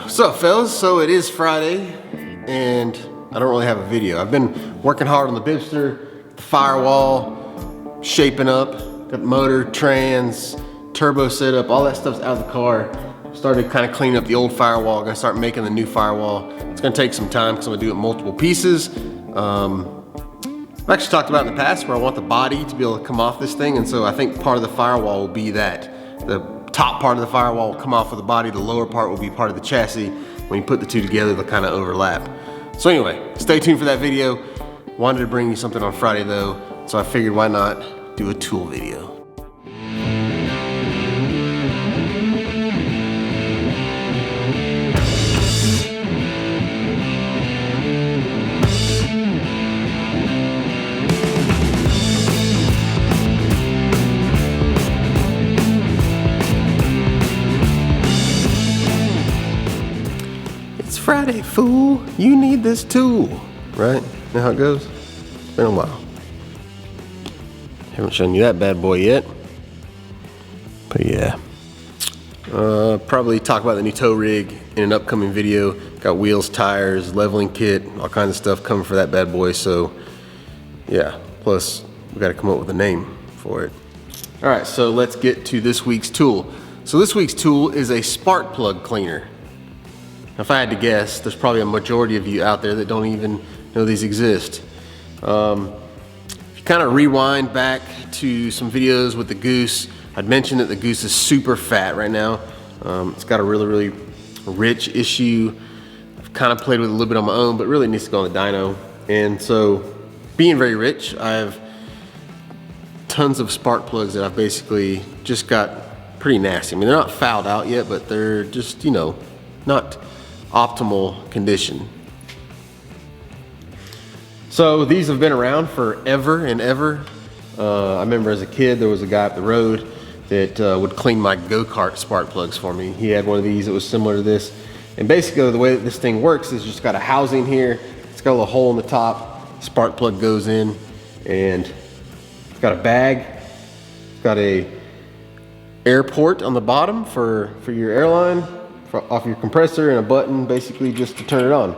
What's up, fellas? So it is Friday and I don't really have a video. I've been working hard on the Bibster, the firewall, shaping up, got the motor, trans, turbo setup, all that stuff's out of the car. Started kind of cleaning up the old firewall. Gonna start making the new firewall. It's gonna take some time because I'm gonna do it in multiple pieces. I've actually talked about in the past where I want the body to be able to come off this thing, and so I think part of the firewall will be that. The top part of the firewall will come off of the body, the lower part will be part of the chassis. When you put the two together, they'll kind of overlap. So anyway, stay tuned for that video. Wanted to bring you something on Friday though, so I figured why not do a tool video. Friday, fool, you need this tool, right? Know how it goes? It's been a while. Haven't shown you that bad boy yet. But yeah. Probably talk about the new tow rig in an upcoming video. Got wheels, tires, leveling kit, all kinds of stuff coming for that bad boy. So yeah, plus we gotta come up with a name for it. All right, so let's get to this week's tool. So this week's tool is a spark plug cleaner. If I had to guess, there's probably a majority of you out there that don't even know these exist. If you kind of rewind back to some videos with the Goose, I'd mentioned that the Goose is super fat right now. It's got a really rich issue. I've kind of played with it a little bit on my own, but really it needs to go on the dyno. And so, being very rich, I have tons of spark plugs that I've basically just got pretty nasty. I mean, they're not fouled out yet, but they're just, you know, not optimal condition. So these have been around forever and ever. I remember as a kid there was a guy up the road that would clean my go-kart spark plugs for me. He had one of these that was similar to this, and basically the way that this thing works is just got a housing here. It's got a little hole in the top, spark plug goes in, and it's got a bag. It's got a air port on the bottom for your airline off your compressor, and a button basically just to turn it on.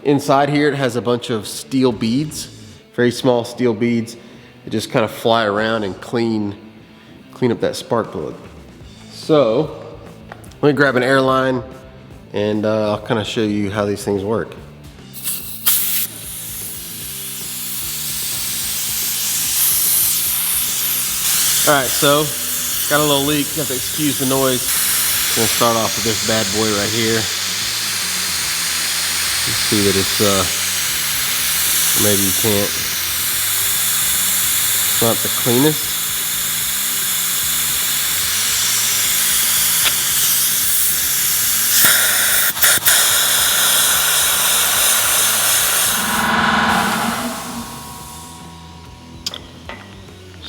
Inside here it has a bunch of steel beads, very small steel beads that just kind of fly around and clean up that spark plug. So let me grab an airline and I'll kind of show you how these things work. All right, so got a little leak, you have to excuse the noise. I'm gonna start off with this bad boy right here. You see that it's, maybe you can't, it's not the cleanest.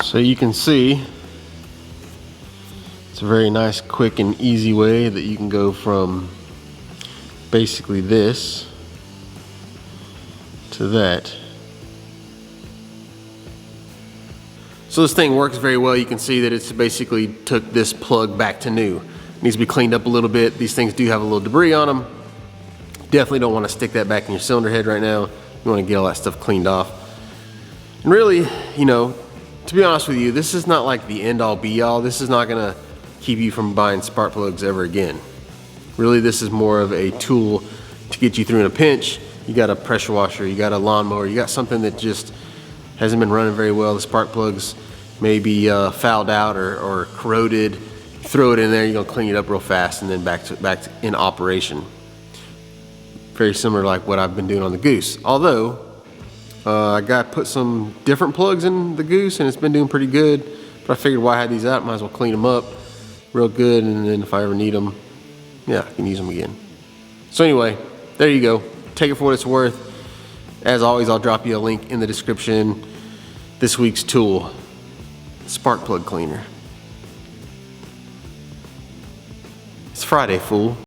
So you can see, it's a very nice, quick, and easy way that you can go from basically this to that. So this thing works very well. You can see that it's basically took this plug back to new. It needs to be cleaned up a little bit. These things do have a little debris on them. Definitely don't want to stick that back in your cylinder head right now. You want to get all that stuff cleaned off. And really, you know, to be honest with you, this is not like the end all be all. This is not gonna keep you from buying spark plugs ever again. Really, this is more of a tool to get you through in a pinch. You got a pressure washer, you got a lawnmower, you got something that just hasn't been running very well. The spark plugs may be fouled out or corroded. Throw it in there, you're gonna clean it up real fast and then back to in operation. Very similar to like what I've been doing on the Goose. Although, I put some different plugs in the Goose and it's been doing pretty good. But I figured why I had these out, might as well clean them up real good, and then if I ever need them, yeah, I can use them again. So anyway, there you go. Take it for what it's worth. As always, I'll drop you a link in the description. This week's tool, spark plug cleaner. It's Friday, fool.